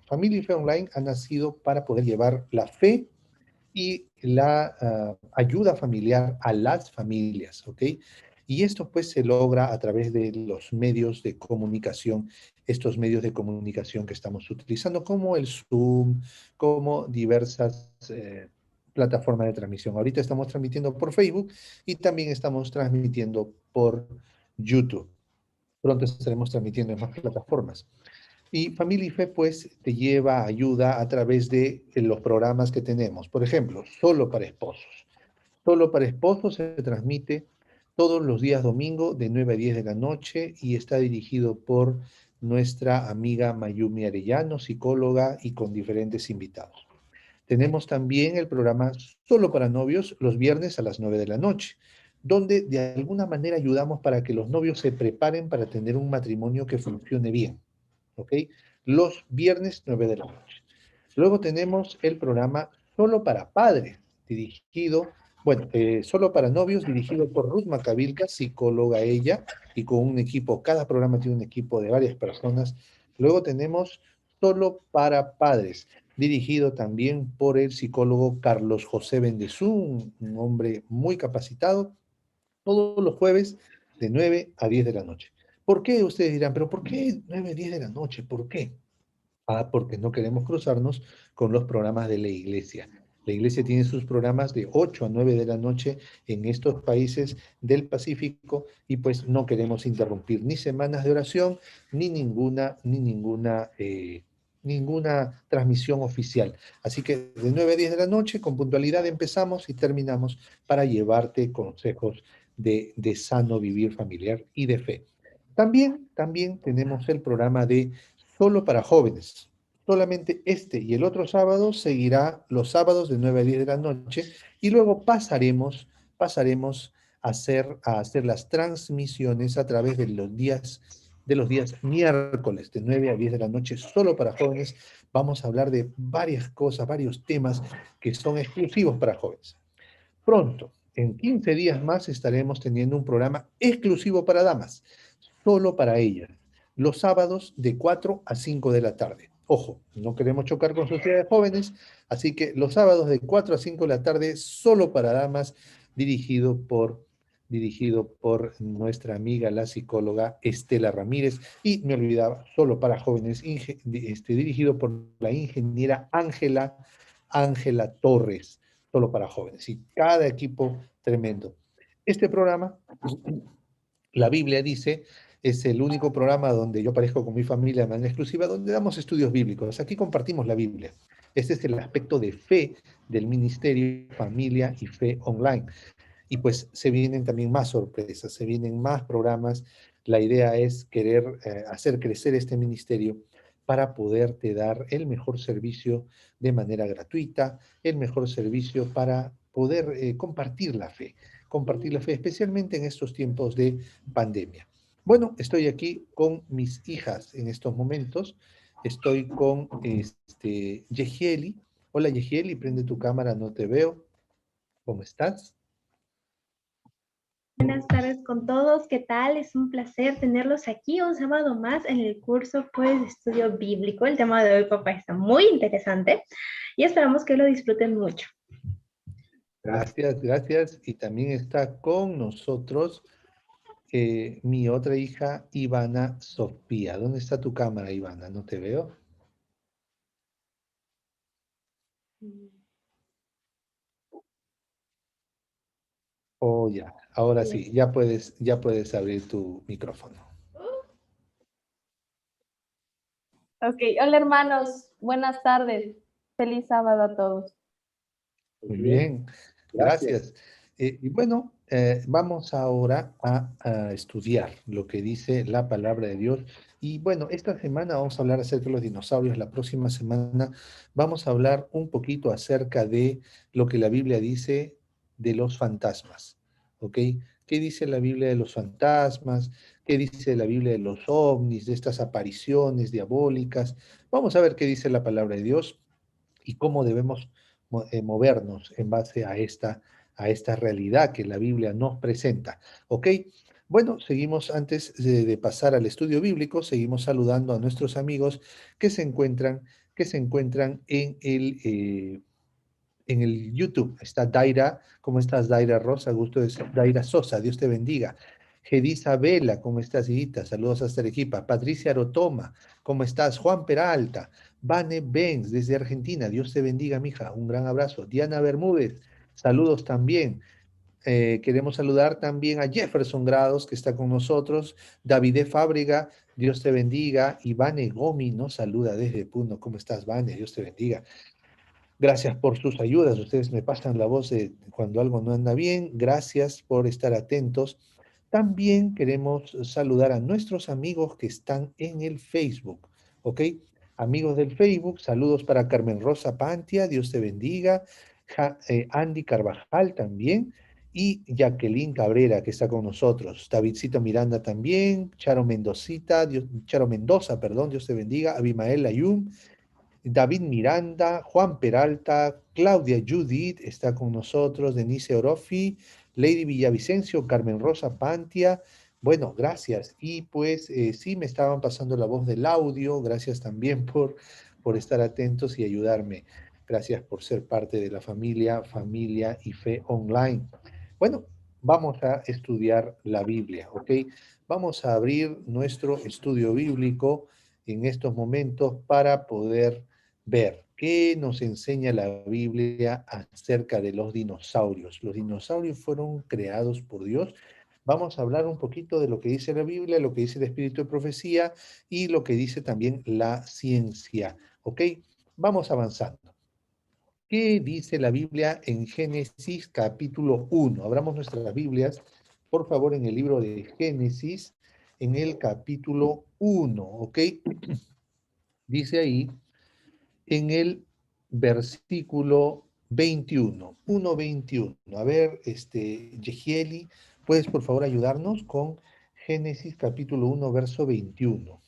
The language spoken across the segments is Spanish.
Familia y Fe Online ha nacido para poder llevar la fe y la ayuda familiar a las familias, ¿ok? Y esto pues se logra a través de los medios de comunicación, estos medios de comunicación que estamos utilizando, como el Zoom, como diversas plataformas de transmisión. Ahorita estamos transmitiendo por Facebook y también estamos transmitiendo por YouTube. Pronto estaremos transmitiendo en más plataformas. Y Familia y Fe, pues, te lleva ayuda a través de los programas que tenemos. Por ejemplo, Solo para Esposos. Solo para Esposos se transmite todos los días domingo de 9 a 10 de la noche y está dirigido por nuestra amiga Mayumi Arellano, psicóloga y con diferentes invitados. Tenemos también el programa Solo para Novios los viernes a las 9 de la noche, donde de alguna manera ayudamos para que los novios se preparen para tener un matrimonio que funcione bien. ¿Ok? Los viernes 9 de la noche. Luego tenemos el programa Solo para Padres, dirigido, bueno, Solo para Novios, dirigido por Ruth Macavilca, psicóloga ella, y con un equipo, cada programa tiene un equipo de varias personas. Luego tenemos Solo para Padres, dirigido también por el psicólogo Carlos José Bendezú, un hombre muy capacitado, todos los jueves de 9 a 10 de la noche. ¿Por qué? Ustedes dirán, pero ¿por qué 9 a 10 de la noche? ¿Por qué? Ah, porque no queremos cruzarnos con los programas de la iglesia. La iglesia tiene sus programas de 8 a 9 de la noche en estos países del Pacífico y pues no queremos interrumpir ni semanas de oración ni ninguna transmisión oficial. Así que de 9 a 10 de la noche con puntualidad empezamos y terminamos para llevarte consejos de sano vivir familiar y de fe. También tenemos el programa de Solo para Jóvenes. Solamente este y el otro sábado seguirá los sábados de 9 a 10 de la noche y luego pasaremos a hacer las transmisiones a través de los días miércoles de 9 a 10 de la noche solo para jóvenes. Vamos a hablar de varias cosas, varios temas que son exclusivos para jóvenes. Pronto, en 15 días más, estaremos teniendo un programa exclusivo para damas, solo para ellas, los sábados de 4 a 5 de la tarde. Ojo, no queremos chocar con sociedades jóvenes, así que los sábados de 4 a 5 de la tarde, solo para damas, dirigido por, dirigido por nuestra amiga, la psicóloga Estela Ramírez, y me olvidaba, solo para jóvenes, dirigido por la ingeniera Ángela Torres, solo para jóvenes. Y cada equipo tremendo. Este programa, la Biblia dice, es el único programa donde yo aparezco con mi familia de manera exclusiva, donde damos estudios bíblicos. Aquí compartimos la Biblia. Este es el aspecto de fe del Ministerio Familia y Fe Online. Y pues se vienen también más sorpresas, se vienen más programas. La idea es querer hacer crecer este ministerio para poderte dar el mejor servicio de manera gratuita, el mejor servicio para poder compartir la fe, especialmente en estos tiempos de pandemia. Bueno, estoy aquí con mis hijas en estos momentos. Estoy con Yehieli. Hola Yehieli, prende tu cámara, no te veo. ¿Cómo estás? Buenas tardes con todos, ¿qué tal? Es un placer tenerlos aquí un sábado más en el curso pues, de estudio bíblico. El tema de hoy, papá, está muy interesante y esperamos que lo disfruten mucho. Gracias, gracias. Y también está con nosotros mi otra hija, Ivana Sofía. ¿Dónde está tu cámara, Ivana? No te veo. Oh, ya. Ahora sí, ya puedes abrir tu micrófono. Ok, hola hermanos, buenas tardes. Feliz sábado a todos. Muy bien, gracias. Y bueno, vamos ahora a estudiar lo que dice la palabra de Dios. Y bueno, esta semana vamos a hablar acerca de los dinosaurios. La próxima semana vamos a hablar un poquito acerca de lo que la Biblia dice de los fantasmas. ¿Ok? ¿Qué dice la Biblia de los fantasmas? ¿Qué dice la Biblia de los ovnis, de estas apariciones diabólicas? Vamos a ver qué dice la palabra de Dios y cómo debemos movernos en base a esta realidad que la Biblia nos presenta. ¿Ok? Bueno, seguimos antes de pasar al estudio bíblico, seguimos saludando a nuestros amigos que se encuentran que se encuentran en el YouTube. Está Daira, ¿cómo estás, Daira Rosa? Gusto de Daira Sosa, Dios te bendiga. Gedisa Vela, ¿cómo estás, hijita? Saludos hasta Arequipa. Patricia Arotoma, ¿cómo estás? Juan Peralta, Vane Benz, desde Argentina, Dios te bendiga, mija, un gran abrazo. Diana Bermúdez, saludos también. Queremos saludar también a Jefferson Grados, que está con nosotros. Davide Fábrega, Dios te bendiga. Y Vane Gomi nos saluda desde Puno. ¿Cómo estás, Vane? Dios te bendiga. Gracias por sus ayudas. Ustedes me pasan la voz de cuando algo no anda bien. Gracias por estar atentos. También queremos saludar a nuestros amigos que están en el Facebook. ¿Ok? Amigos del Facebook, saludos para Carmen Rosa Pantia, Dios te bendiga. Andy Carvajal también. Y Jacqueline Cabrera, que está con nosotros. Davidcito Miranda también. Charo Mendoza, perdón, Dios te bendiga. Abimael Layún. David Miranda, Juan Peralta, Claudia Judith está con nosotros, Denise Orofi, Lady Villavicencio, Carmen Rosa Pantia. Bueno, gracias. Y pues sí, me estaban pasando la voz del audio. Gracias también por estar atentos y ayudarme. Gracias por ser parte de la familia, familia y fe online. Bueno, vamos a estudiar la Biblia, ¿ok? Vamos a abrir nuestro estudio bíblico en estos momentos para poder ver qué nos enseña la Biblia acerca de los dinosaurios. Los dinosaurios fueron creados por Dios. Vamos a hablar un poquito de lo que dice la Biblia, lo que dice el Espíritu de Profecía y lo que dice también la ciencia. ¿Ok? Vamos avanzando. ¿Qué dice la Biblia en Génesis capítulo 1? Abramos nuestras Biblias, por favor, en el libro de Génesis, en el capítulo 1. ¿Ok? Dice ahí en el versículo 21, 1:21. A ver, Yehieli, ¿puedes por favor ayudarnos con Génesis capítulo 1, verso 21?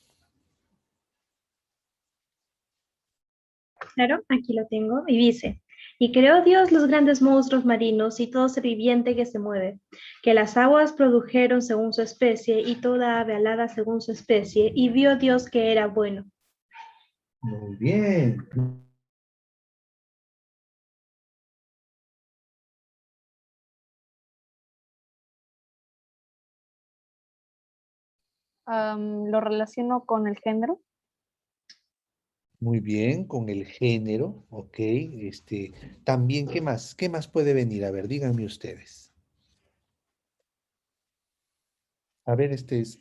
Claro, aquí lo tengo y dice, y creó Dios los grandes monstruos marinos y todo ser viviente que se mueve, que las aguas produjeron según su especie y toda ave alada según su especie, y vio Dios que era bueno. Muy bien. Lo relaciono con el género. Muy bien, con el género, ok. También, ¿qué más? ¿Qué más puede venir? A ver, díganme ustedes. A ver,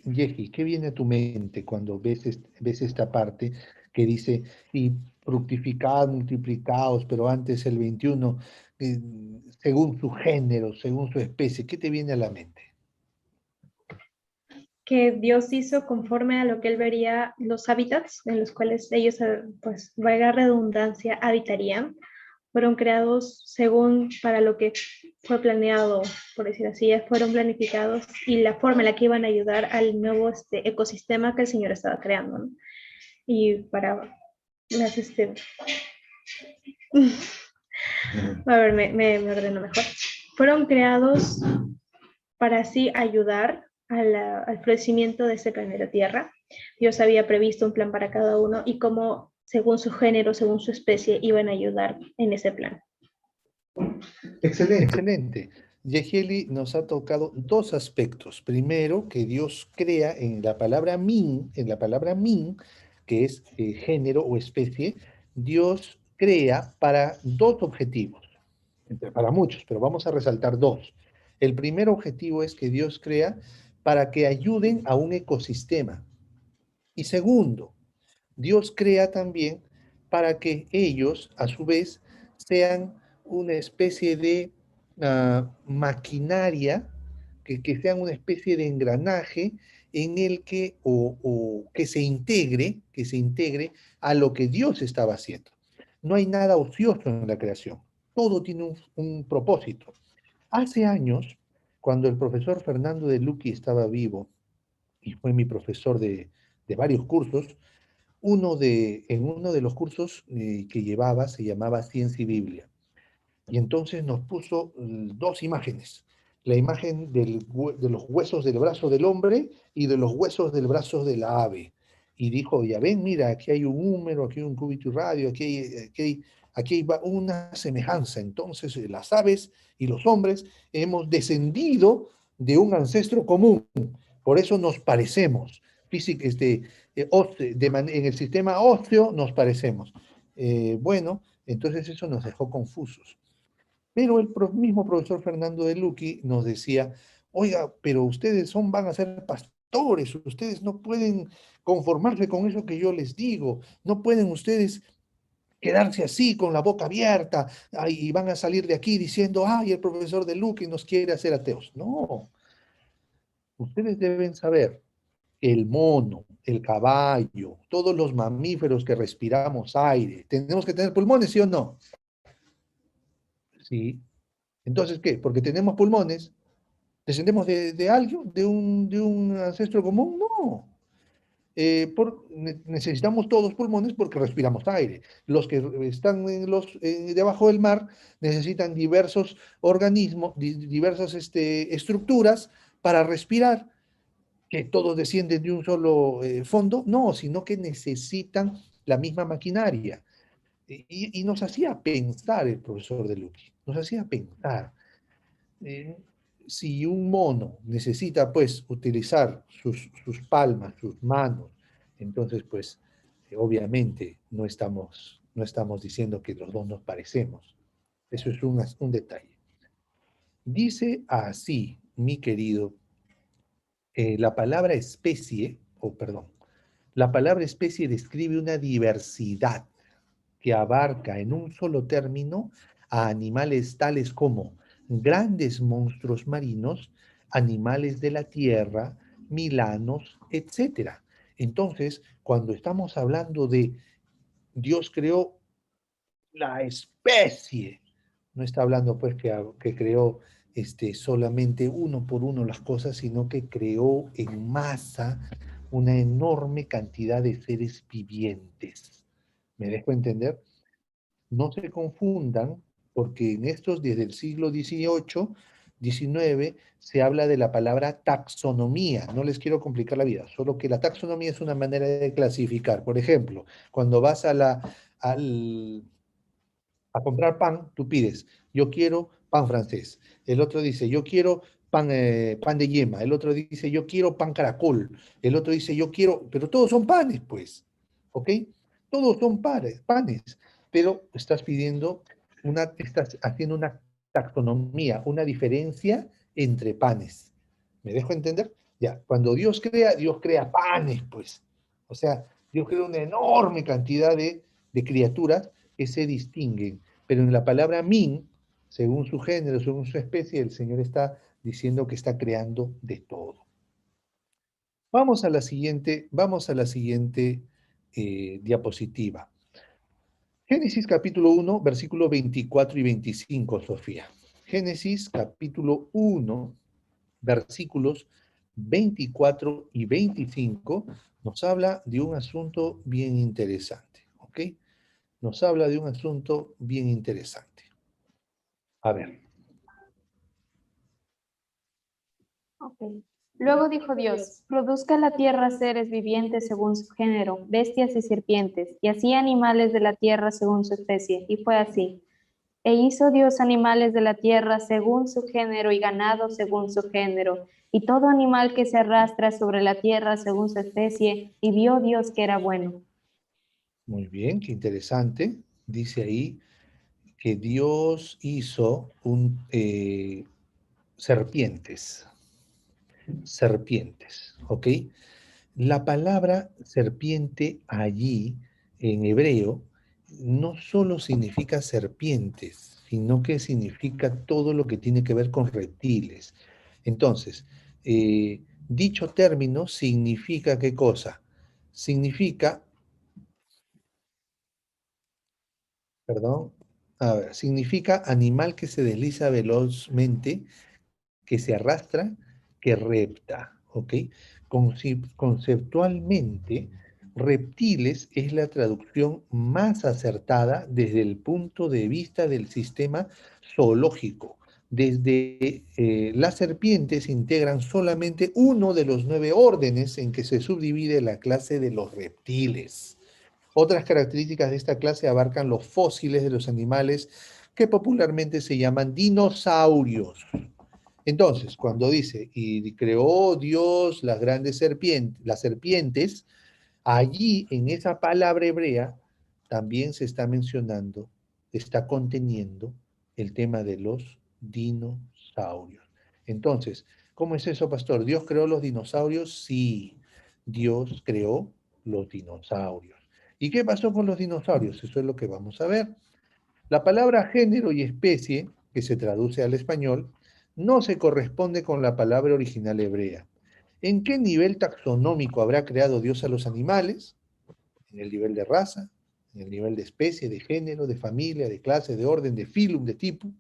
Yehi, ¿qué viene a tu mente cuando ves esta parte que dice, y fructificad, multiplicaos, pero antes el 21, eh, según su género, según su especie? ¿Qué te viene a la mente? Que Dios hizo conforme a lo que él vería los hábitats en los cuales ellos, pues, valga redundancia, habitarían. Fueron creados según para lo que fue planeado, por decir así, ya fueron planificados y la forma en la que iban a ayudar al nuevo ecosistema que el Señor estaba creando, ¿no? Y para las, a ver, me ordeno mejor. Fueron creados para así ayudar al florecimiento de ese planeta Tierra. Dios había previsto un plan para cada uno y cómo, según su género, según su especie, iban a ayudar en ese plan. Excelente, excelente. Yehieli nos ha tocado dos aspectos. Primero, que Dios crea en la palabra min, que es género o especie, Dios crea para dos objetivos, para muchos, pero vamos a resaltar dos. El primer objetivo es que Dios crea para que ayuden a un ecosistema. Y segundo, Dios crea también para que ellos, a su vez, sean una especie de maquinaria, que sean una especie de engranaje en el que, o que se integre a lo que Dios estaba haciendo. No hay nada ocioso en la creación, todo tiene un propósito. Hace años, cuando el profesor Fernando de Luqui estaba vivo, y fue mi profesor de varios cursos, en uno de los cursos que llevaba se llamaba Ciencia y Biblia. Y entonces nos puso dos imágenes. La imagen de los huesos del brazo del hombre y de los huesos del brazo de la ave. y dijo, ya ven, mira, aquí hay un húmero, aquí hay un cúbito y radio, aquí hay una semejanza. Entonces, las aves y los hombres hemos descendido de un ancestro común, por eso nos parecemos. En el sistema óseo nos parecemos. Bueno, entonces eso nos dejó confusos. Pero el mismo profesor Fernando de Lucchi nos decía, oiga, pero ustedes van a ser pastores, ustedes no pueden conformarse con eso que yo les digo, no pueden ustedes quedarse así con la boca abierta y van a salir de aquí diciendo, ay, el profesor de Lucchi nos quiere hacer ateos. No, ustedes deben saber que el mono, el caballo, todos los mamíferos que respiramos aire, tenemos que tener pulmones, ¿sí o no? Sí. Entonces, ¿qué? Porque tenemos pulmones, ¿descendemos de alguien, de un ancestro común? No. Necesitamos todos pulmones porque respiramos aire. Los que están debajo del mar necesitan diversos organismos, diversas estructuras para respirar, que todos descienden de un solo fondo, no, sino que necesitan la misma maquinaria. Y nos hacía pensar el profesor de Lucchi, nos hacía pensar. eh, si un mono necesita pues utilizar sus palmas, sus manos, entonces pues obviamente no estamos diciendo que los dos nos parecemos. Eso es un detalle. Dice así, mi querido, la palabra especie, o perdón, la palabra especie describe una diversidad que abarca en un solo término a animales tales como grandes monstruos marinos, animales de la tierra, milanos, etcétera. Entonces, cuando estamos hablando de Dios creó la especie, no está hablando pues que creó solamente uno por uno las cosas, sino que creó en masa una enorme cantidad de seres vivientes. ¿Me dejo entender? No se confundan, porque en estos, desde el siglo XVIII, XIX, se habla de la palabra taxonomía. No les quiero complicar la vida, solo que la taxonomía es una manera de clasificar. Por ejemplo, cuando vas a comprar pan, tú pides, yo quiero pan francés. El otro dice, yo quiero pan de yema. El otro dice, yo quiero pan caracol. El otro dice, yo quiero, pero todos son panes, pues, ¿ok? Todos son panes, pero estás haciendo una taxonomía, una diferencia entre panes. ¿Me dejo entender? Ya, cuando Dios crea panes, pues. O sea, Dios crea una enorme cantidad de criaturas que se distinguen. Pero en la palabra min, según su género, según su especie, el Señor está diciendo que está creando de todo. Vamos a la siguiente diapositiva. Génesis capítulo 1, versículo 24 y 25, Sofía. Génesis capítulo 1, versículos 24 y 25, nos habla de un asunto bien interesante, ¿ok? Nos habla de un asunto bien interesante. A ver. Ok. Luego dijo Dios, produzca la tierra seres vivientes según su género, bestias y serpientes, y así animales de la tierra según su especie. Y fue así. E hizo Dios animales de la tierra según su género y ganado según su género, y todo animal que se arrastra sobre la tierra según su especie, y vio Dios que era bueno. Muy bien, qué interesante. Dice ahí que Dios hizo serpientes, ¿ok? La palabra serpiente allí, en hebreo, no solo significa serpientes, sino que significa todo lo que tiene que ver con reptiles. Entonces, dicho término significa ¿qué cosa? Significa, perdón, a ver, significa animal que se desliza velozmente, que se arrastra, que repta, ¿ok? Conceptualmente, reptiles es la traducción más acertada desde el punto de vista del sistema zoológico, Desde las serpientes integran solamente uno de los 9 órdenes en que se subdivide la clase de los reptiles. Otras características de esta clase abarcan los fósiles de los animales que popularmente se llaman dinosaurios. Entonces, cuando dice, y creó Dios las grandes serpientes, las serpientes, allí en esa palabra hebrea también se está mencionando, está conteniendo el tema de los dinosaurios. Entonces, ¿cómo es eso, pastor? ¿Dios creó los dinosaurios? Sí, Dios creó los dinosaurios. ¿Y qué pasó con los dinosaurios? Eso es lo que vamos a ver. La palabra género y especie, que se traduce al español, no se corresponde con la palabra original hebrea. ¿En qué nivel taxonómico habrá creado Dios a los animales? ¿En el nivel de raza? ¿En el nivel de especie, de género, de familia, de clase, de orden, de filum, de tipo?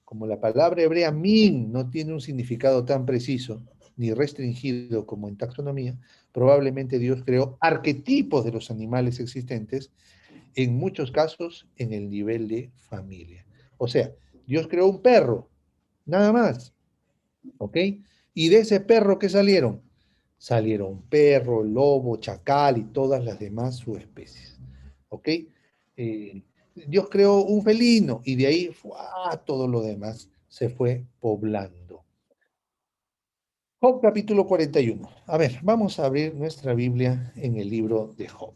Como la palabra hebrea min no tiene un significado tan preciso ni restringido como en taxonomía, probablemente Dios creó arquetipos de los animales existentes, en muchos casos en el nivel de familia. O sea, Dios creó un perro, nada más, ¿ok? Y de ese perro, ¿qué salieron? Salieron perro, lobo, chacal y todas las demás subespecies, ¿ok? Dios creó un felino y de ahí todo lo demás se fue poblando. Job capítulo 41. A ver, vamos a abrir nuestra Biblia en el libro de Job.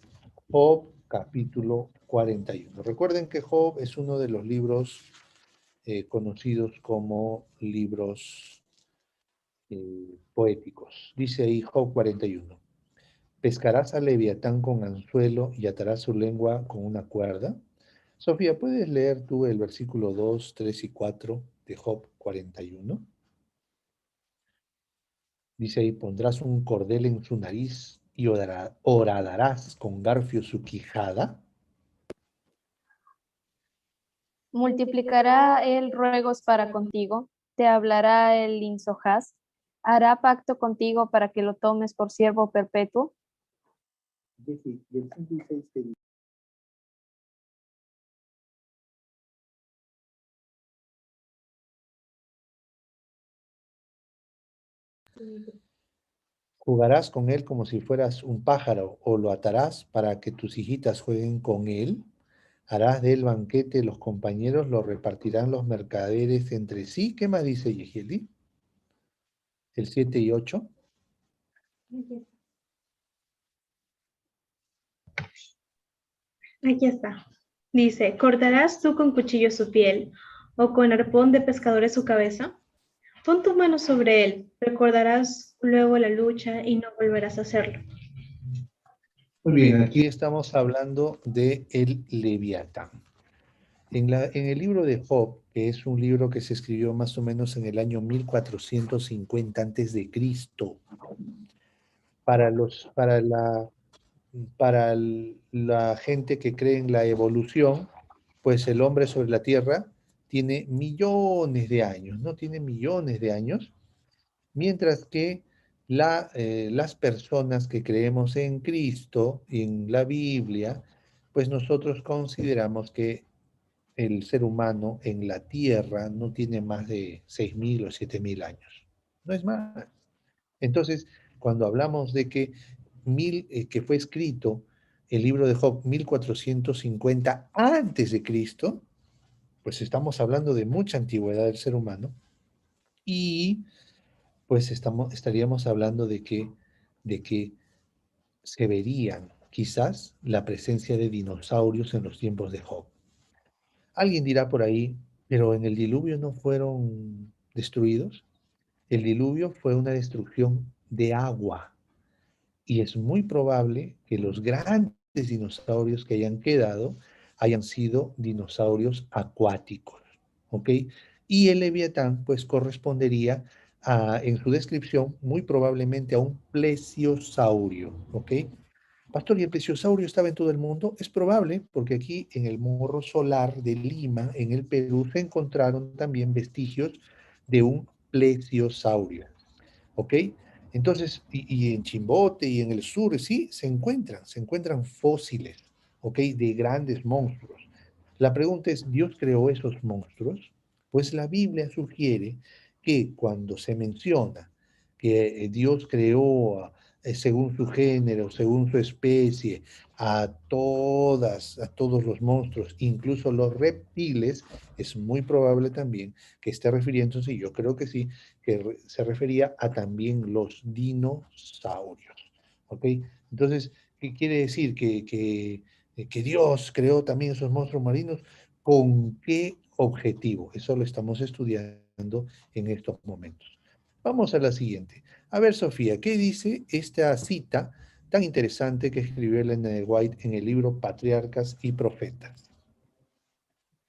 Job capítulo 41. Recuerden que Job es uno de los libros conocidos como libros poéticos. Dice ahí Job 41. ¿Pescarás al leviatán con anzuelo y atarás su lengua con una cuerda? Sofía, ¿puedes leer tú el versículo 2, 3 y 4 de Job 41? Dice ahí, pondrás un cordel en su nariz y horadarás con garfio su quijada. Multiplicará él ruegos para contigo, te hablará el insojaz, hará pacto contigo para que lo tomes por siervo perpetuo. ¿Jugarás con él como si fueras un pájaro o lo atarás para que tus hijitas jueguen con él? ¿Harás de él banquete, los compañeros lo repartirán los mercaderes entre sí? ¿Qué más dice Yehieli? El 7 y 8. Aquí está. Dice, ¿cortarás tú con cuchillo su piel o con arpón de pescadores su cabeza? Pon tu mano sobre él, recordarás luego la lucha y no volverás a hacerlo. Muy bien, aquí estamos hablando de el Leviatán. En el libro de Job, que es un libro que se escribió más o menos en el año 1450 antes de Cristo, para la gente que cree en la evolución, pues el hombre sobre la tierra tiene millones de años, ¿no? Tiene millones de años, mientras que las personas que creemos en Cristo, en la Biblia, pues nosotros consideramos que el ser humano en la tierra no tiene más de 6.000 o 7.000 años. No es más. Entonces, cuando hablamos de que fue escrito el libro de Job 1450 antes de Cristo, pues estamos hablando de mucha antigüedad del ser humano y pues estaríamos hablando de que se verían quizás la presencia de dinosaurios en los tiempos de Job. Alguien dirá por ahí, pero en el diluvio no fueron destruidos. El diluvio fue una destrucción de agua y es muy probable que los grandes dinosaurios que hayan quedado hayan sido dinosaurios acuáticos, ¿ok? Y el leviatán pues correspondería en su descripción muy probablemente a un plesiosaurio, ¿ok? Pastor, ¿y el plesiosaurio estaba en todo el mundo? Es probable, porque aquí en el Morro Solar de Lima, en el Perú, se encontraron también vestigios de un plesiosaurio. ¿Ok? Entonces, y en Chimbote y en el sur, sí, se encuentran fósiles, ¿ok? De grandes monstruos. La pregunta es, ¿Dios creó esos monstruos? Pues la Biblia sugiere que cuando se menciona que Dios creó según su género, según su especie, a todos los monstruos, incluso los reptiles, es muy probable también que esté refiriéndose, y yo creo que sí, que se refería a también los dinosaurios. ¿Ok? Entonces, ¿qué quiere decir? Que Dios creó también esos monstruos marinos. ¿Con qué objetivo? Eso lo estamos estudiando en estos momentos. Vamos a la siguiente. A ver, Sofía, ¿qué dice esta cita tan interesante que escribió Elena de White en el libro Patriarcas y Profetas?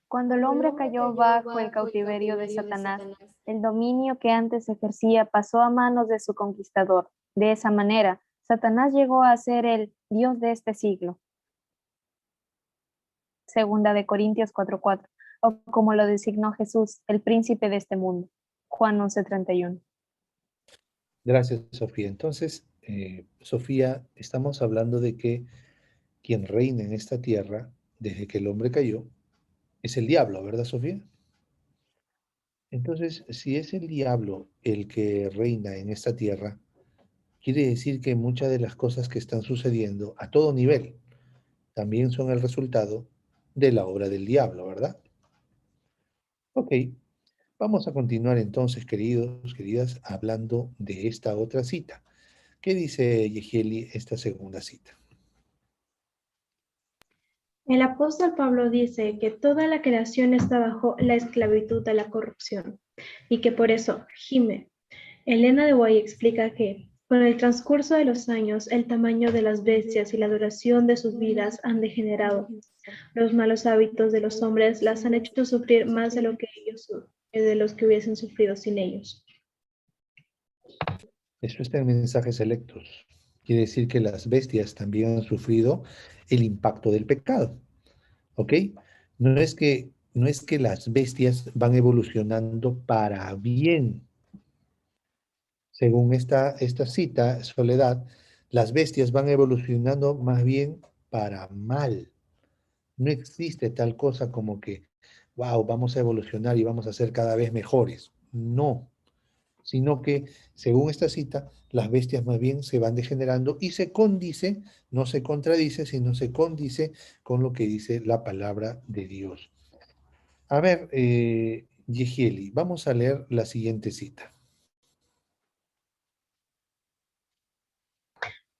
Cuando el hombre cayó bajo el cautiverio de Satanás, el dominio que antes ejercía pasó a manos de su conquistador. De esa manera, Satanás llegó a ser el Dios de este siglo. Segunda de Corintios 4:4, o como lo designó Jesús, el príncipe de este mundo. Juan 11:31. Gracias, Sofía. Entonces, Sofía, estamos hablando de que quien reina en esta tierra desde que el hombre cayó es el diablo, ¿verdad, Sofía? Entonces, si es el diablo el que reina en esta tierra, quiere decir que muchas de las cosas que están sucediendo a todo nivel también son el resultado de la obra del diablo, ¿verdad? Ok, vamos a continuar entonces, queridos, queridas, hablando de esta otra cita. ¿Qué dice Yehieli esta segunda cita? El apóstol Pablo dice que toda la creación está bajo la esclavitud de la corrupción y que por eso gime. Elena de White explica que, con el transcurso de los años, el tamaño de las bestias y la duración de sus vidas han degenerado. Los malos hábitos de los hombres las han hecho sufrir más de lo que de los que hubiesen sufrido sin ellos. Eso está en mensajes selectos. Quiere decir que las bestias también han sufrido el impacto del pecado. ¿Ok? No es que las bestias van evolucionando para bien. Según esta cita, Soledad, las bestias van evolucionando más bien para mal. No existe tal cosa como que, wow, vamos a evolucionar y vamos a ser cada vez mejores. No, sino que, según esta cita, las bestias más bien se van degenerando y se condice, no se contradice, sino se condice con lo que dice la palabra de Dios. A ver, Yehieli, vamos a leer la siguiente cita.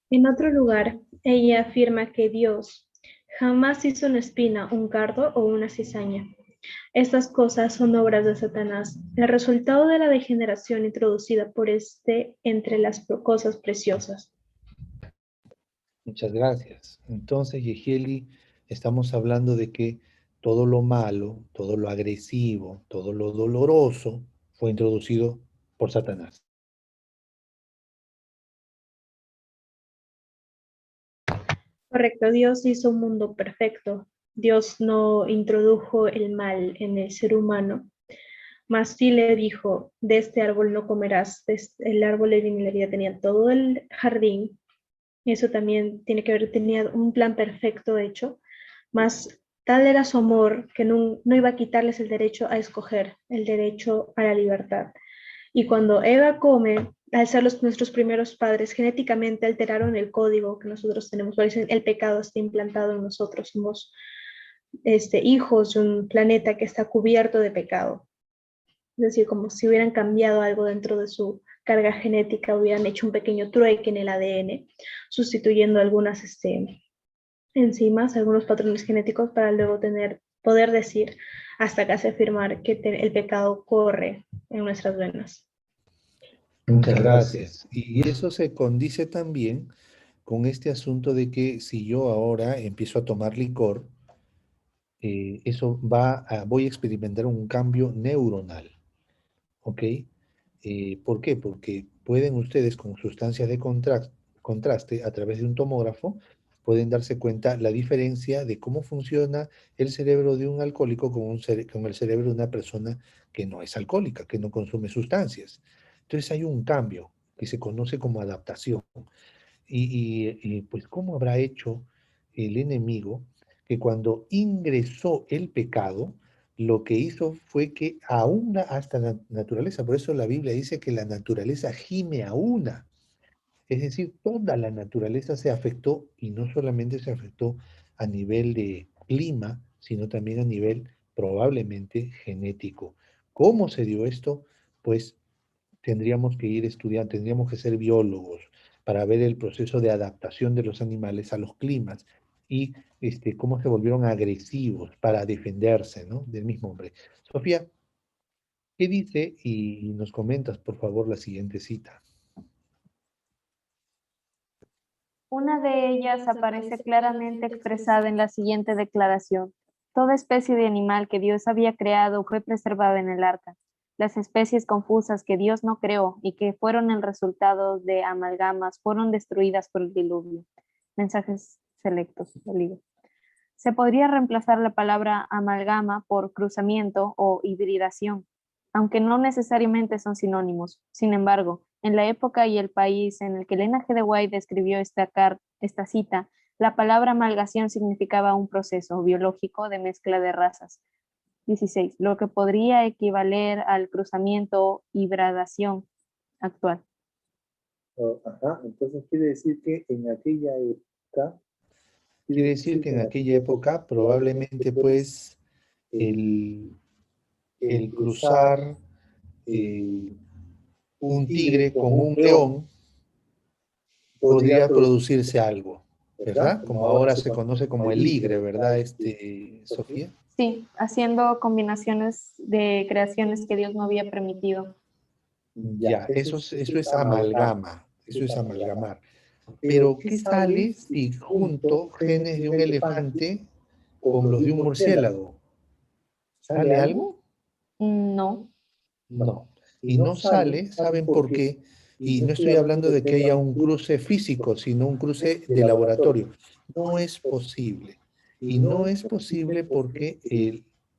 En otro lugar, ella afirma que Dios jamás hizo una espina, un cardo o una cizaña. Estas cosas son obras de Satanás, el resultado de la degeneración introducida por este entre las cosas preciosas. Muchas gracias. Entonces, Yehieli, estamos hablando de que todo lo malo, todo lo agresivo, todo lo doloroso fue introducido por Satanás. Correcto, Dios hizo un mundo perfecto. Dios no introdujo el mal en el ser humano, mas sí le dijo, de este árbol no comerás, el árbol de bien y la vida tenía todo el jardín. Eso también tiene que ver, tenía un plan perfecto hecho, mas tal era su amor que no iba a quitarles el derecho a escoger, el derecho a la libertad. Y cuando Eva come, al ser nuestros primeros padres, genéticamente alteraron el código que nosotros tenemos. Por eso el pecado está implantado en nosotros. Somos hijos de un planeta que está cubierto de pecado. Es decir, como si hubieran cambiado algo dentro de su carga genética, hubieran hecho un pequeño trueque en el ADN, sustituyendo algunas enzimas, algunos patrones genéticos para luego poder decir hasta casi afirmar que el pecado corre en nuestras venas. Muchas gracias. Y eso se condice también con este asunto de que si yo ahora empiezo a tomar licor, eso voy a experimentar un cambio neuronal, ¿ok? ¿Por qué? Porque pueden ustedes con sustancias de contraste a través de un tomógrafo, pueden darse cuenta la diferencia de cómo funciona el cerebro de un alcohólico con el cerebro de una persona que no es alcohólica, que no consume sustancias. Entonces hay un cambio que se conoce como adaptación. Pues, ¿cómo habrá hecho el enemigo que cuando ingresó el pecado, lo que hizo fue que a una hasta la naturaleza, por eso la Biblia dice que la naturaleza gime a una. Es decir, toda la naturaleza se afectó y no solamente se afectó a nivel de clima, sino también a nivel probablemente genético. ¿Cómo se dio esto? Pues tendríamos que ir estudiando, tendríamos que ser biólogos para ver el proceso de adaptación de los animales a los climas y cómo se volvieron agresivos para defenderse, ¿no? Del mismo hombre. Sofía, ¿qué dice? Y nos comentas, por favor, la siguiente cita. Una de ellas aparece claramente expresada en la siguiente declaración. Toda especie de animal que Dios había creado fue preservada en el arca. Las especies confusas que Dios no creó y que fueron el resultado de amalgamas fueron destruidas por el diluvio. Mensajes selectos del libro. Se podría reemplazar la palabra amalgama por cruzamiento o hibridación, aunque no necesariamente son sinónimos. Sin embargo, en la época y el país en el que Elena G. de White escribió esta cita, la palabra amalgación significaba un proceso biológico de mezcla de razas. 16. Lo que podría equivaler al cruzamiento o hibridación actual. Ajá, entonces quiere decir que en aquella época, Quiere decir que en aquella época probablemente pues el, el cruzar eh, un tigre con un león podría producirse algo, ¿verdad? Como ahora se conoce como el ligre, ¿verdad, Sofía? Sí, haciendo combinaciones de creaciones que Dios no había permitido. Ya, eso es amalgama, eso es amalgamar. Pero, ¿qué sale si junto genes de un elefante con los de un murciélago? ¿Sale algo? No. No. Y no sale, ¿saben por qué? Y no estoy hablando de que haya un cruce físico, sino un cruce de laboratorio. No es posible. Y no es posible porque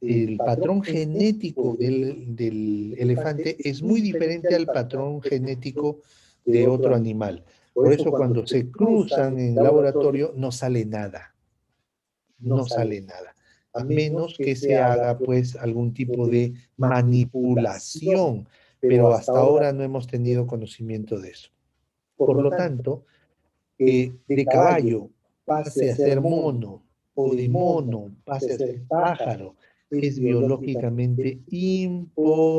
el patrón genético del elefante es muy diferente al patrón genético de otro animal. Por eso cuando se cruzan en laboratorio no sale nada. No sale nada. A menos que se haga pues algún tipo de manipulación, pero hasta ahora no hemos tenido conocimiento de eso. Por lo tanto, que de caballo pase a ser mono o de mono pase a ser pájaro es biológicamente imposible.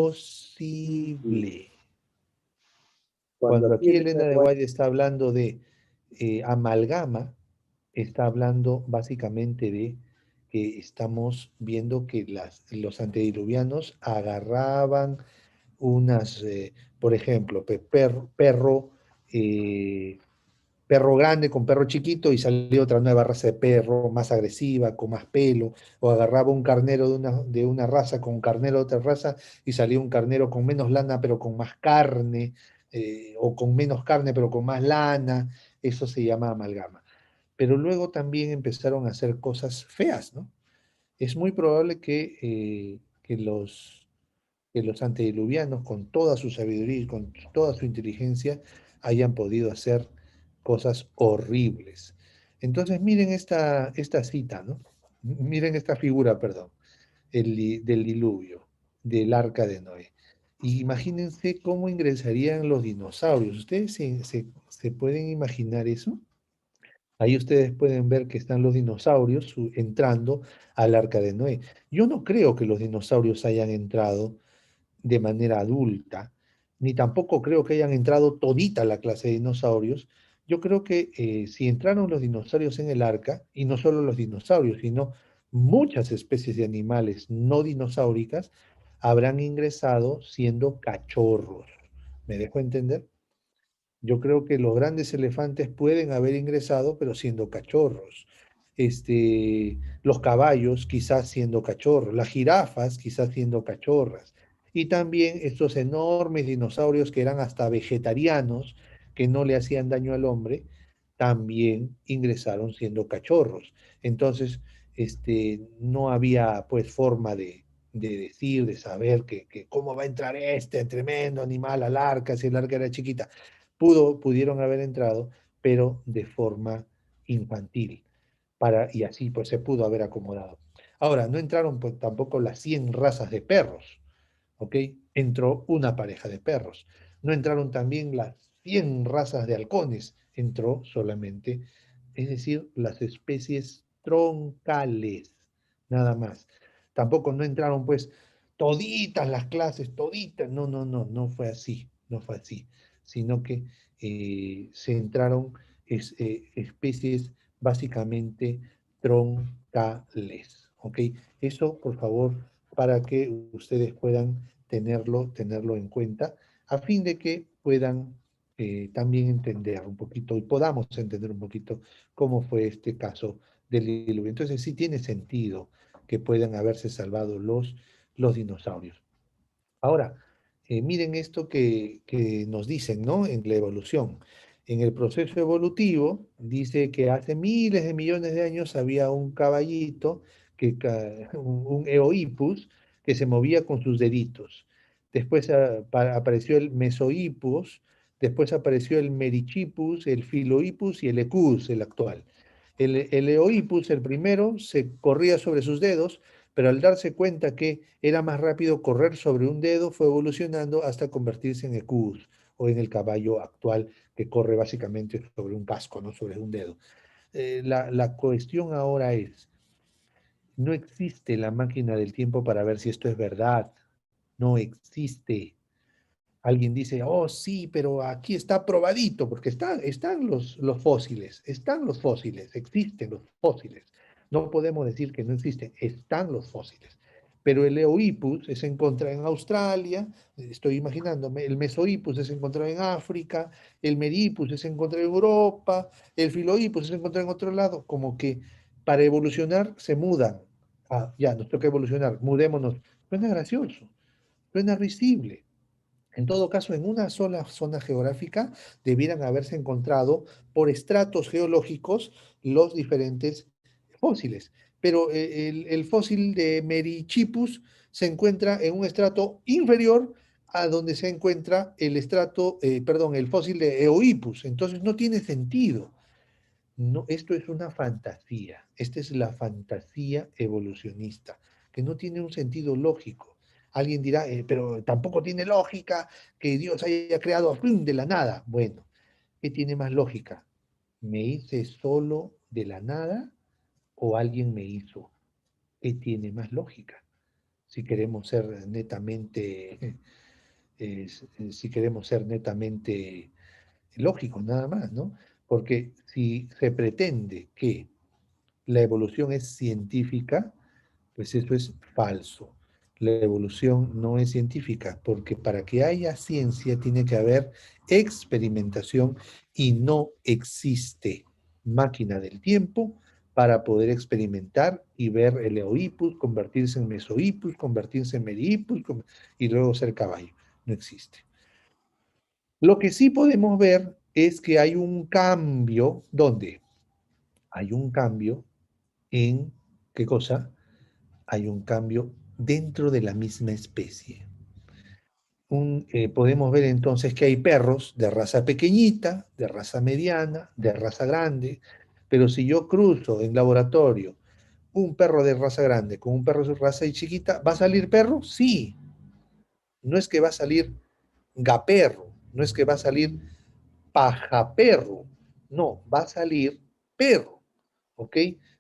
Cuando aquí Elena de White está hablando de amalgama, está hablando básicamente de que estamos viendo que los antediluvianos agarraban unas, por ejemplo, eh, perro grande con perro chiquito y salía otra nueva raza de perro más agresiva, con más pelo, o agarraba un carnero de una raza con un carnero de otra raza y salía un carnero con menos lana pero con más carne, o con menos carne pero con más lana, eso se llama amalgama. Pero luego también empezaron a hacer cosas feas, ¿no? Es muy probable que los antediluvianos, con toda su sabiduría y con toda su inteligencia, hayan podido hacer cosas horribles. Entonces, miren esta cita, ¿no? Miren esta figura, perdón, del diluvio, del arca de Noé. Y imagínense cómo ingresarían los dinosaurios. ¿Ustedes se pueden imaginar eso? Ahí ustedes pueden ver que están los dinosaurios entrando al arca de Noé. Yo no creo que los dinosaurios hayan entrado de manera adulta, ni tampoco creo que hayan entrado todita la clase de dinosaurios. Yo creo que si entraron los dinosaurios en el arca, y no solo los dinosaurios, sino muchas especies de animales no dinosauricas, habrán ingresado siendo cachorros. ¿Me dejo entender? Yo creo que los grandes elefantes pueden haber ingresado, pero siendo cachorros. Los caballos quizás siendo cachorros, las jirafas quizás siendo cachorras. Y también estos enormes dinosaurios que eran hasta vegetarianos, que no le hacían daño al hombre, también ingresaron siendo cachorros. Entonces, no había pues forma de decir, de saber que cómo va a entrar este tremendo animal al arca si el arca era chiquita. Pudieron haber entrado, pero de forma infantil, y así pues se pudo haber acomodado. Ahora, no entraron pues, tampoco las 100 razas de perros, ¿ok? Entró una pareja de perros. No entraron también las 100 razas de halcones, entró solamente, es decir, las especies troncales, nada más. Tampoco no entraron pues toditas las clases, toditas, no, no, no, no fue así, no fue así, sino que se entraron especies básicamente troncales, ¿ok? Eso, por favor, para que ustedes puedan tenerlo en cuenta, a fin de que puedan también entender un poquito y podamos entender un poquito cómo fue este caso del diluvio. Entonces sí tiene sentido que puedan haberse salvado los dinosaurios. Ahora, miren esto que nos dicen, ¿no? En la evolución. En el proceso evolutivo, dice que hace miles de millones de años había un caballito, un Eohippus, que se movía con sus deditos. Después apareció el Mesohippus, después apareció el Merichippus, el Filohippus y el Equus, el actual. El Eohippus, el primero, se corría sobre sus dedos, pero al darse cuenta que era más rápido correr sobre un dedo, fue evolucionando hasta convertirse en Equus o en el caballo actual que corre básicamente sobre un casco, no sobre un dedo. La cuestión ahora es, no existe la máquina del tiempo para ver si esto es verdad, no existe. Alguien dice, oh sí, pero aquí está probadito, porque están los fósiles, existen los fósiles. No podemos decir que no existen, están los fósiles. Pero el Eohippus se encuentra en Australia, estoy imaginándome, el Mesohippus se encuentra en África, el Merihippus se encuentra en Europa, el Filohippus se encuentra en otro lado, como que para evolucionar se mudan. Ah, ya, nos toca evolucionar, mudémonos. Suena gracioso, suena risible. En todo caso, en una sola zona geográfica debieran haberse encontrado por estratos geológicos los diferentes fósiles. Pero el fósil de Merichippus se encuentra en un estrato inferior a donde se encuentra el fósil de Eohippus. Entonces no tiene sentido. No, esto es una fantasía. Esta es la fantasía evolucionista, que no tiene un sentido lógico. Alguien dirá, pero tampoco tiene lógica que Dios haya creado ¡pum!, de la nada. Bueno, ¿qué tiene más lógica? ¿Me hice solo de la nada o alguien me hizo? ¿Qué tiene más lógica? Si queremos ser netamente, si queremos ser netamente lógicos, nada más, ¿no? Porque si se pretende que la evolución es científica, pues eso es falso. La evolución no es científica, porque para que haya ciencia tiene que haber experimentación y no existe máquina del tiempo para poder experimentar y ver el Eohippus convertirse en Mesohippus, convertirse en Merihippus y luego ser caballo. No existe. Lo que sí podemos ver es que hay un cambio, ¿dónde? Hay un cambio en, ¿qué cosa? Hay un cambio dentro de la misma especie. Podemos ver entonces que hay perros de raza pequeñita, de raza mediana, de raza grande, pero si yo cruzo en laboratorio un perro de raza grande con un perro de raza chiquita, ¿va a salir perro? Sí. No es que va a salir gaperro, no es que va a salir pajaperro, no, va a salir perro, ¿ok?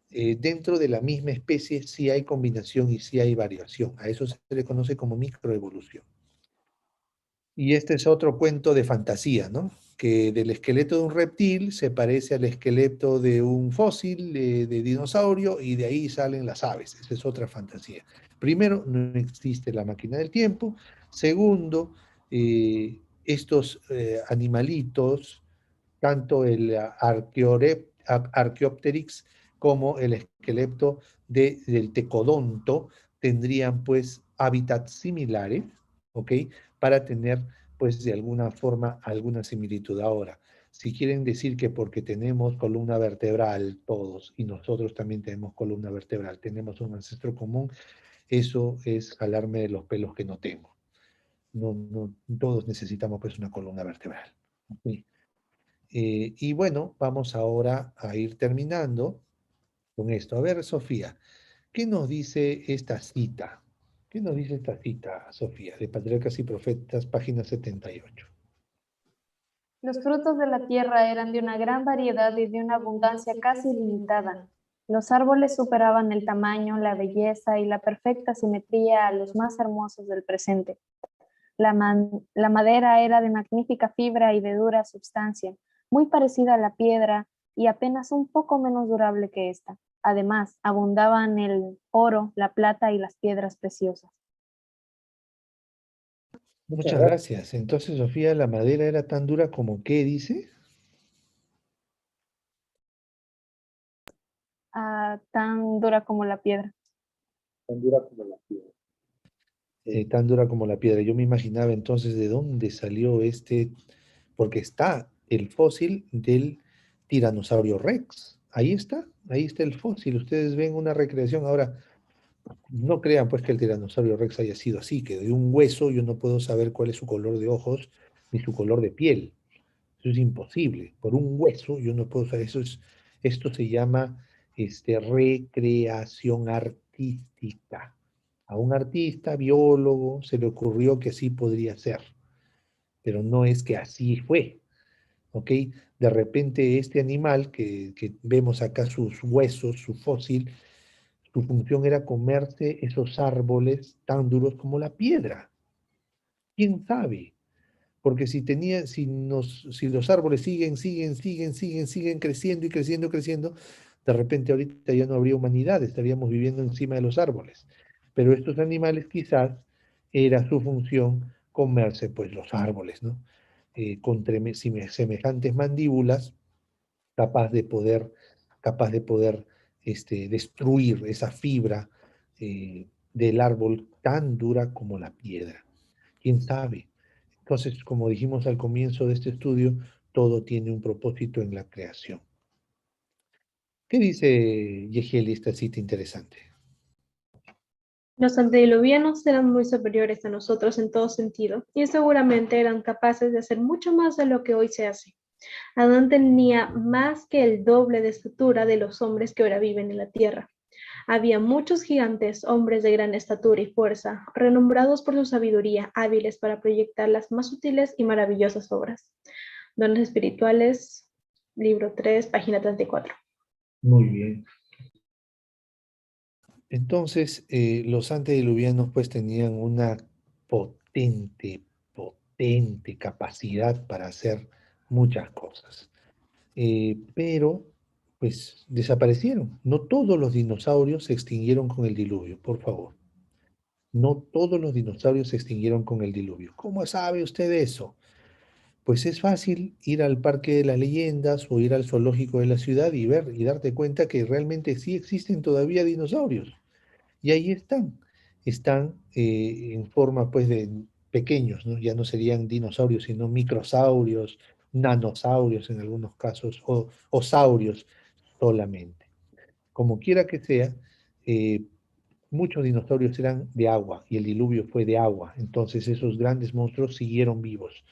Dentro de la misma especie sí hay combinación y sí hay variación. A eso se le conoce como microevolución. Y este es otro cuento de fantasía, ¿no? Que del esqueleto de un reptil se parece al esqueleto de un fósil de dinosaurio y de ahí salen las aves. Esa es otra fantasía. Primero, no existe la máquina del tiempo. Segundo, estos animalitos, tanto el Archaeopteryx como el esqueleto del tecodonto, tendrían pues hábitats similares, ¿ok? Para tener pues de alguna forma alguna similitud. Ahora, si quieren decir que porque tenemos columna vertebral todos y nosotros también tenemos columna vertebral, tenemos un ancestro común, eso es jalarme de los pelos que no tengo. No, no, todos necesitamos pues una columna vertebral. ¿Ok? Y bueno, vamos ahora a ir terminando con esto. A ver, Sofía, ¿Qué nos dice esta cita? ¿Qué nos dice esta cita, Sofía, de Patriarcas y Profetas, página 78? Los frutos de la tierra eran de una gran variedad y de una abundancia casi ilimitada. Los árboles superaban el tamaño, la belleza y la perfecta simetría a los más hermosos del presente. La madera era de magnífica fibra y de dura substancia, muy parecida a la piedra y apenas un poco menos durable que esta. Además, abundaban el oro, la plata y las piedras preciosas. Muchas Muchas gracias. gracias. Entonces, Sofía, la madera era tan dura como ¿qué dice? Tan dura como la piedra. Tan dura como la piedra. Tan dura como la piedra. Yo me imaginaba entonces de dónde salió porque está el fósil del tiranosaurio Rex. Ahí está el fósil. Ustedes ven una recreación. Ahora, no crean pues que el tiranosaurio Rex haya sido así, que de un hueso yo no puedo saber cuál es su color de ojos ni su color de piel. Eso es imposible. Por un hueso yo no puedo saber. Esto se llama recreación artística. A un artista, biólogo, se le ocurrió que así podría ser, pero no es que así fue, ¿ok? De repente este animal que vemos acá sus huesos, su fósil, su función era comerse esos árboles tan duros como la piedra. ¿Quién sabe? Porque si los árboles siguen creciendo y creciendo, creciendo, de repente ahorita ya no habría humanidad, estaríamos viviendo encima de los árboles. Pero estos animales quizás era su función comerse pues los árboles, ¿no? Con semejantes mandíbulas, capaz de poder, capaz de poder destruir esa fibra del árbol tan dura como la piedra. ¿Quién sabe? Entonces, como dijimos al comienzo de este estudio, todo tiene un propósito en la creación. ¿Qué dice Yehiel esta cita interesante? Los antediluvianos eran muy superiores a nosotros en todo sentido y seguramente eran capaces de hacer mucho más de lo que hoy se hace. Adán tenía más que el doble de estatura de los hombres que ahora viven en la tierra. Había muchos gigantes, hombres de gran estatura y fuerza, renombrados por su sabiduría, hábiles para proyectar las más sutiles y maravillosas obras. Dones espirituales, libro 3, página 34. Muy bien. Entonces, los antediluvianos pues tenían una potente, potente capacidad para hacer muchas cosas. Pero pues desaparecieron. No todos los dinosaurios se extinguieron con el diluvio, por favor. No todos los dinosaurios se extinguieron con el diluvio. ¿Cómo sabe usted eso? Pues es fácil ir al Parque de las Leyendas o ir al zoológico de la ciudad y ver y darte cuenta que realmente sí existen todavía dinosaurios. Y ahí están. Están en forma pues de pequeños, ¿no? Ya no serían dinosaurios, sino microsaurios, nanosaurios en algunos casos, o saurios solamente. Como quiera que sea, eh, muchos dinosaurios eran de agua y el diluvio fue de agua. Entonces esos grandes monstruos siguieron vivos.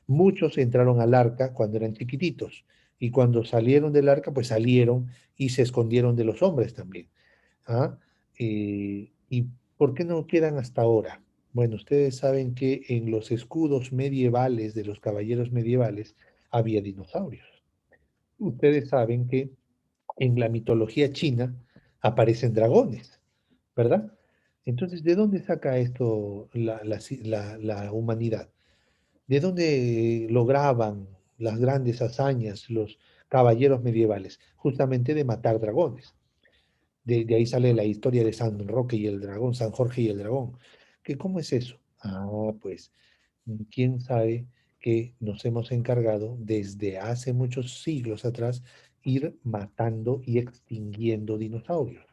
Muchos entraron al arca cuando eran chiquititos y cuando salieron del arca, pues salieron y se escondieron de los hombres también. ¿Ah? ¿Y por qué no quedan hasta ahora? Bueno, ustedes saben que en los escudos medievales de los caballeros medievales había dinosaurios. Ustedes saben que en la mitología china aparecen dragones, ¿verdad? Entonces, ¿de dónde saca esto la humanidad? ¿De dónde lograban las grandes hazañas los caballeros medievales? Justamente de matar dragones. De ahí sale la historia de San Roque y el dragón, San Jorge y el dragón. ¿Cómo es eso? Pues, quién sabe que nos hemos encargado desde hace muchos siglos atrás ir matando y extinguiendo dinosaurios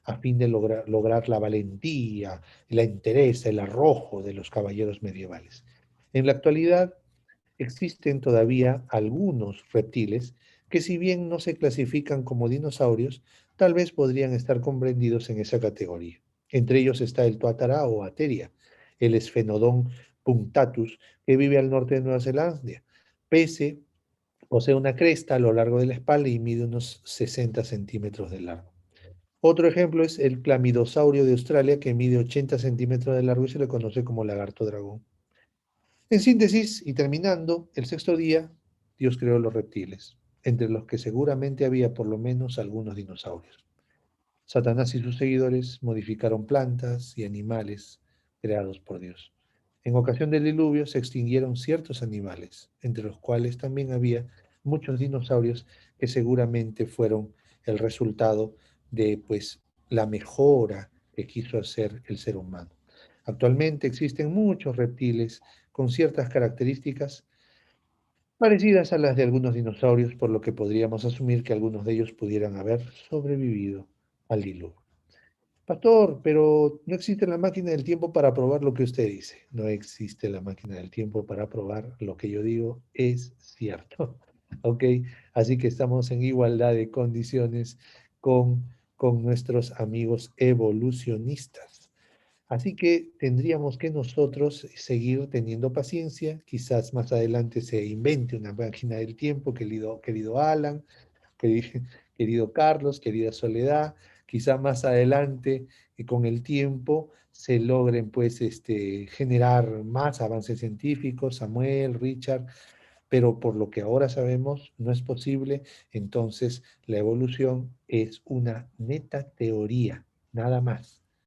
a fin de lograr la valentía, la entereza, el arrojo de los caballeros medievales. En la actualidad existen todavía algunos reptiles que si bien no se clasifican como dinosaurios, tal vez podrían estar comprendidos en esa categoría. Entre ellos está el tuatara o ateria, el esfenodón punctatus, que vive al norte de Nueva Zelanda. Pese, posee una cresta a lo largo de la espalda y mide unos 60 centímetros de largo. Otro ejemplo es el clamidosaurio de Australia, que mide 80 centímetros de largo y se le conoce como lagarto dragón. En síntesis, y terminando, el sexto día, Dios creó los reptiles, entre los que seguramente había por lo menos algunos dinosaurios. Satanás y sus seguidores modificaron plantas y animales creados por Dios. En ocasión del diluvio se extinguieron ciertos animales, entre los cuales también había muchos dinosaurios que seguramente fueron el resultado de pues la mejora que quiso hacer el ser humano. Actualmente existen muchos reptiles con ciertas características parecidas a las de algunos dinosaurios, por lo que podríamos asumir que algunos de ellos pudieran haber sobrevivido al diluvio. Pastor, pero no existe la máquina del tiempo para probar lo que usted dice. No existe la máquina del tiempo para probar lo que yo digo es cierto. ¿Ok? Así que estamos en igualdad de condiciones con, con nuestros amigos evolucionistas. Así que tendríamos que nosotros seguir teniendo paciencia. Quizás más adelante se invente una máquina del tiempo, querido Alan, querido, querido Carlos, querida Soledad. Quizás más adelante, con el tiempo, se logren pues generar más avances científicos, Samuel, Richard, pero por lo que ahora sabemos no es posible. Entonces la evolución es una neta teoría, nada más.